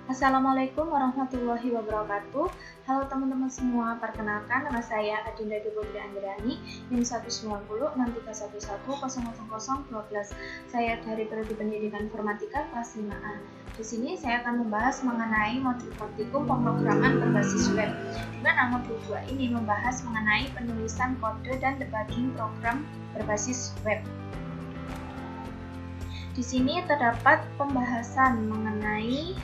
Assalamualaikum warahmatullahi wabarakatuh. Halo teman-teman semua, perkenalkan nama saya Adinda Putri Andrani, NIM 1906311000012. Saya dari Prodi Pendidikan Informatika kelas 5A. Di sini saya akan membahas mengenai modul praktikum pemrograman berbasis web. Di mana modul 2 ini membahas mengenai penulisan kode dan debugging program berbasis web. Di sini terdapat pembahasan mengenai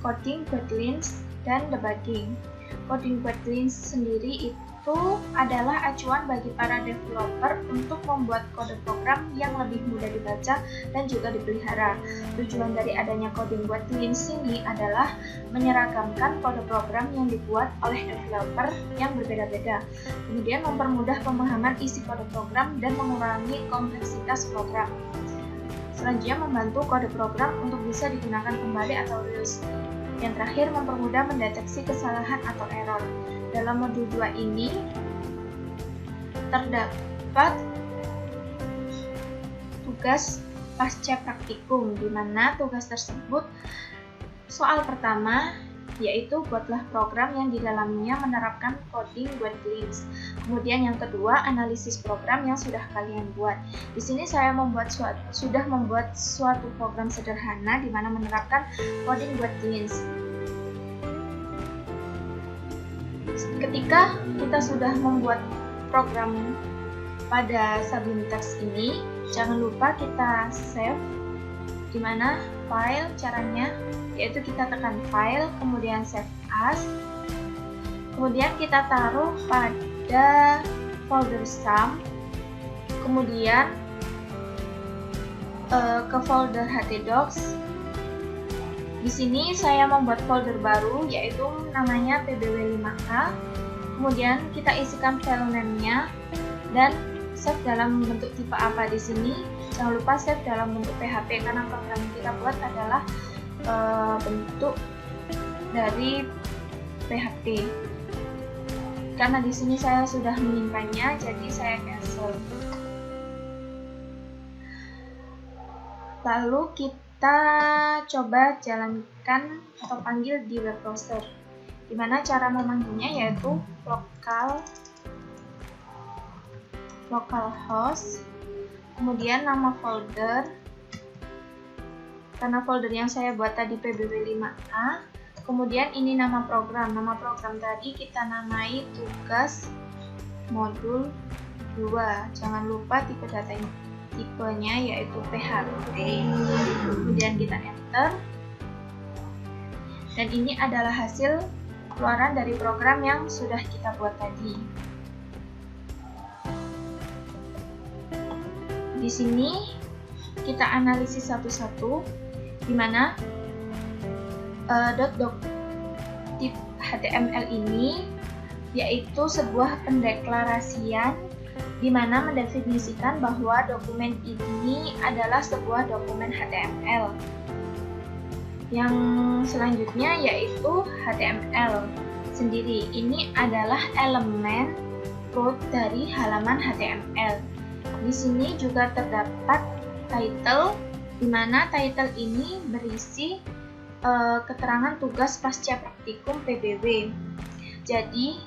coding guidelines dan debugging. Coding guidelines sendiri itu adalah acuan bagi para developer untuk membuat kode program yang lebih mudah dibaca dan juga dipelihara. Tujuan dari adanya coding guidelines ini adalah menyeragamkan kode program yang dibuat oleh developer yang berbeda-beda, kemudian mempermudah pemahaman isi kode program dan mengurangi kompleksitas program. Selanjutnya membantu kode program untuk bisa digunakan kembali atau reuse. Yang terakhir mempermudah mendeteksi kesalahan atau error. Dalam modul 2 ini terdapat tugas pasca praktikum, di mana tugas tersebut soal pertama yaitu buatlah program yang di dalamnya menerapkan coding guidelines. Kemudian yang kedua, analisis program yang sudah kalian buat. Di sini saya sudah membuat suatu program sederhana di mana menerapkan coding guidelines. Ketika kita sudah membuat program pada Sublime Text ini, jangan lupa kita save. Di mana file caranya yaitu kita tekan file, kemudian save as, kemudian kita taruh pada folder sum, kemudian ke folder htdocs. Di sini saya membuat folder baru yaitu namanya pbw5a, kemudian kita isikan file name-nya dan save dalam bentuk tipe apa di sini. Jangan lupa save dalam bentuk PHP karena program yang kita buat adalah bentuk dari PHP. Karena di sini saya sudah menyimpannya, jadi saya cancel. Lalu kita coba jalankan atau panggil di web browser. Dimana cara memanggilnya yaitu localhost, kemudian nama folder, karena folder yang saya buat tadi pbw5a, kemudian ini nama program tadi kita namai tugas modul 2. Jangan lupa tipenya yaitu PHP, kemudian kita enter, dan ini adalah hasil keluaran dari program yang sudah kita buat tadi. Di sini kita analisis satu-satu, di mana .doctype HTML ini yaitu sebuah pendeklarasian di mana mendefinisikan bahwa dokumen ini adalah sebuah dokumen HTML. Yang selanjutnya yaitu HTML sendiri. Ini adalah elemen code dari halaman HTML. Di sini juga terdapat title, di mana title ini berisi keterangan tugas pasca praktikum PBW. Jadi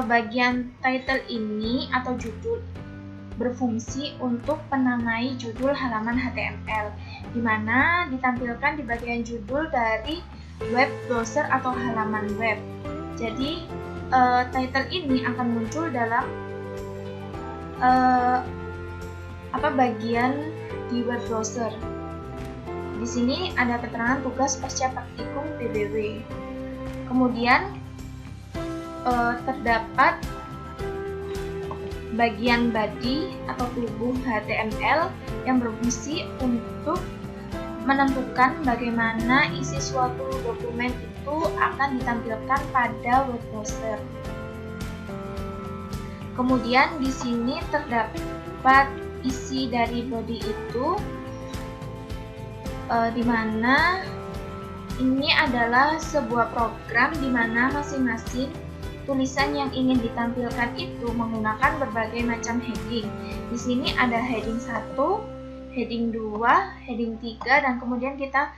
bagian title ini atau judul berfungsi untuk penamai judul halaman HTML, di mana ditampilkan di bagian judul dari web browser atau halaman web. Jadi title ini akan muncul dalam bagian di web browser. Di sini ada keterangan tugas pasca praktikum PBW. Kemudian terdapat bagian body atau tubuh HTML yang berfungsi untuk menentukan bagaimana isi suatu dokumen itu akan ditampilkan pada web browser. Kemudian di sini terdapat isi dari body itu, di mana ini adalah sebuah program di mana masing-masing tulisan yang ingin ditampilkan itu menggunakan berbagai macam heading. Di sini ada heading 1, heading 2, heading 3, dan kemudian kita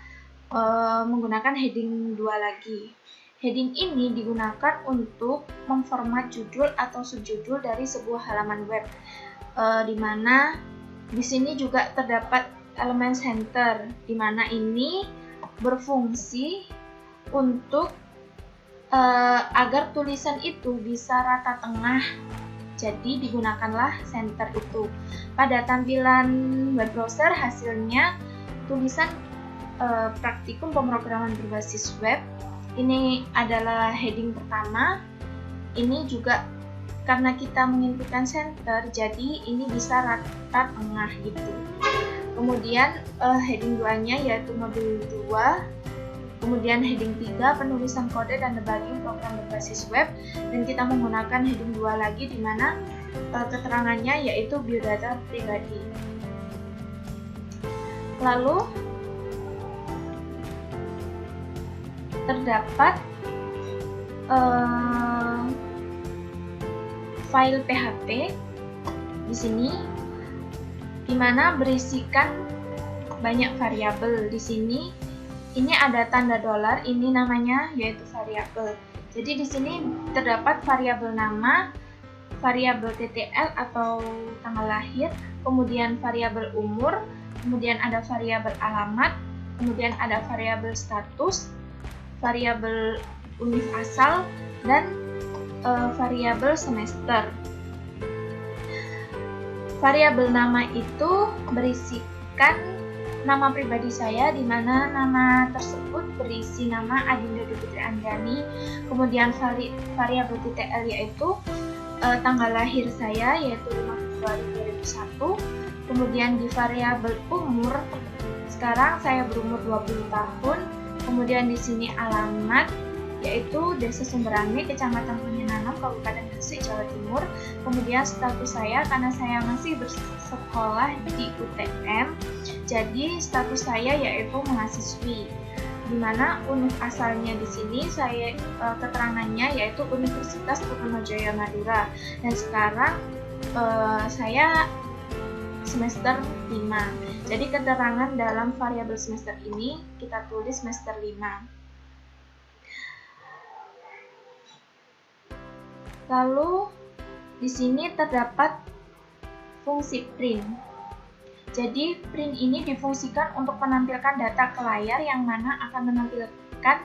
menggunakan heading 2 lagi. Heading ini digunakan untuk memformat judul atau subjudul dari sebuah halaman web, di mana di sini juga terdapat elemen center, di mana ini berfungsi untuk agar tulisan itu bisa rata tengah. Jadi digunakanlah center itu. Pada tampilan web browser hasilnya tulisan praktikum pemrograman berbasis web. Ini adalah heading pertama. Ini juga karena kita menginputkan center, jadi ini bisa rata tengah gitu. Kemudian heading 2-nya yaitu modul 2. Kemudian heading 3 penulisan kode dan debugging program berbasis web, dan kita menggunakan heading 2 lagi di mana keterangannya yaitu biodata pribadi. Lalu terdapat file PHP di sini, di mana berisikan banyak variabel. Di sini ini ada tanda dolar, ini namanya yaitu variabel. Jadi di sini terdapat variabel nama, variabel TTL atau tanggal lahir, kemudian variabel umur, kemudian ada variabel alamat, kemudian ada variabel status, variabel univ asal, dan variabel semester. Variabel nama itu berisikan nama pribadi saya, di mana nama tersebut berisi nama Adinda Putri Anjani. Kemudian variabel TTL yaitu tanggal lahir saya, yaitu 5 Februari 2001. Kemudian di variabel umur, sekarang saya berumur 20 tahun. Kemudian di sini alamat, yaitu Desa Sumberani, Kecamatan Penyenanam, Kabupaten Gresik, Jawa Timur. Kemudian status saya, karena saya masih bersekolah di UTM, jadi status saya yaitu mahasiswi, di mana univ asalnya di sini saya keterangannya yaitu Universitas Trunojoyo Madura, dan sekarang saya semester 5. Jadi keterangan dalam variabel semester ini kita tulis semester 5. Lalu di sini terdapat fungsi print. Jadi print ini difungsikan untuk menampilkan data ke layar, yang mana akan menampilkan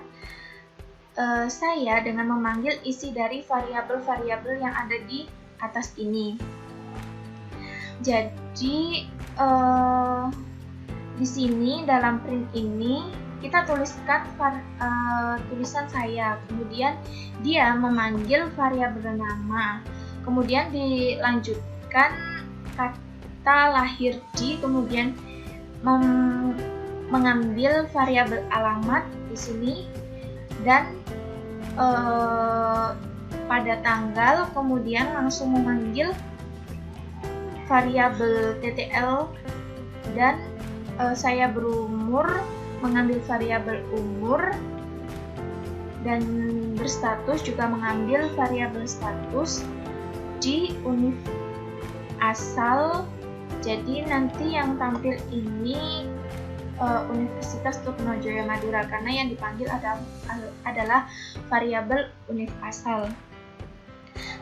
saya dengan memanggil isi dari variabel-variabel yang ada di atas ini. Jadi di sini dalam print ini kita tuliskan tulisan saya, kemudian dia memanggil variabel nama, kemudian dilanjutkan kata lahir di, kemudian mengambil variabel alamat di sini, dan pada tanggal, kemudian langsung memanggil variabel TTL, dan saya berumur, mengambil variabel umur, dan berstatus juga mengambil variabel status di univ asal. Jadi nanti yang tampil ini Universitas Trunojoyo Madura, karena yang dipanggil adalah variabel univ asal.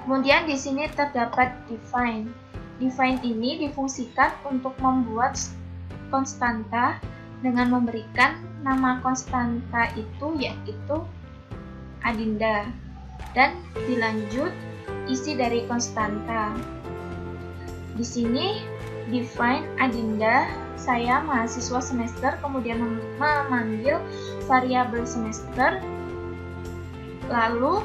Kemudian di sini terdapat define. Define ini difungsikan untuk membuat konstanta dengan memberikan nama konstanta itu yaitu Adinda, dan dilanjut isi dari konstanta. Di sini define Adinda, saya mahasiswa semester, kemudian memanggil variabel semester. Lalu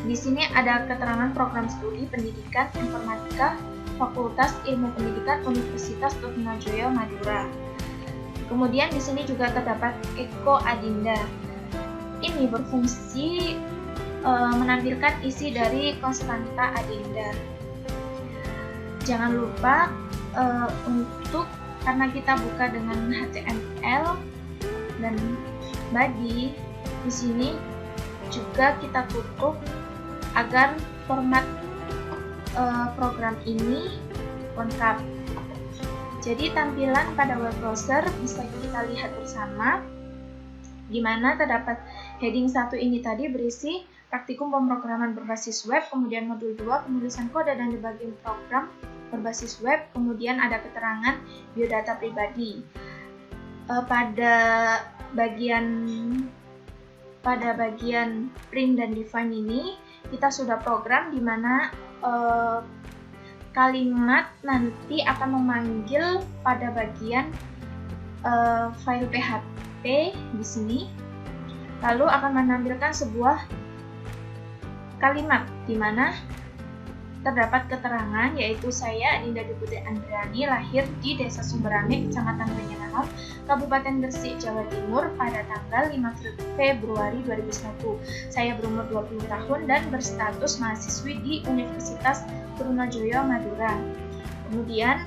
di sini ada keterangan program studi pendidikan informatika Fakultas Ilmu Pendidikan Universitas Trunojoyo Madura. Kemudian di sini juga terdapat Eko Adinda. Ini berfungsi menampilkan isi dari konstanta Adinda. Jangan lupa karena kita buka dengan HTML dan body, di sini juga kita tutup agar format program ini lengkap. Jadi tampilan pada web browser bisa kita lihat bersama. di mana terdapat heading 1 ini tadi berisi praktikum pemrograman berbasis web, kemudian modul 2 penulisan kode dan debugging program berbasis web, kemudian ada keterangan biodata pribadi. Pada bagian print dan define ini kita sudah program di mana kalimat nanti akan memanggil pada bagian file PHP di sini, lalu akan menampilkan sebuah kalimat di mana terdapat keterangan, yaitu saya Dinda Putri Andriani lahir di Desa Sumberame, Kecamatan Banyanahar, Kabupaten Gresik, Jawa Timur pada tanggal 5 Februari 2001. Saya berumur 20 tahun dan berstatus mahasiswi di Universitas Trunojoyo, Madura. Kemudian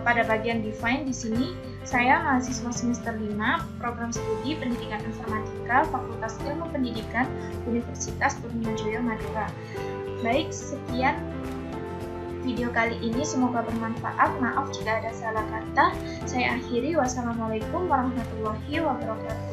pada bagian define di sini saya mahasiswa semester 5 program studi Pendidikan Informatika Fakultas Ilmu Pendidikan Universitas Trunojoyo, Madura. Baik, sekian video kali ini, semoga bermanfaat. Maaf jika ada salah kata. Saya akhiri. Wassalamualaikum warahmatullahi wabarakatuh.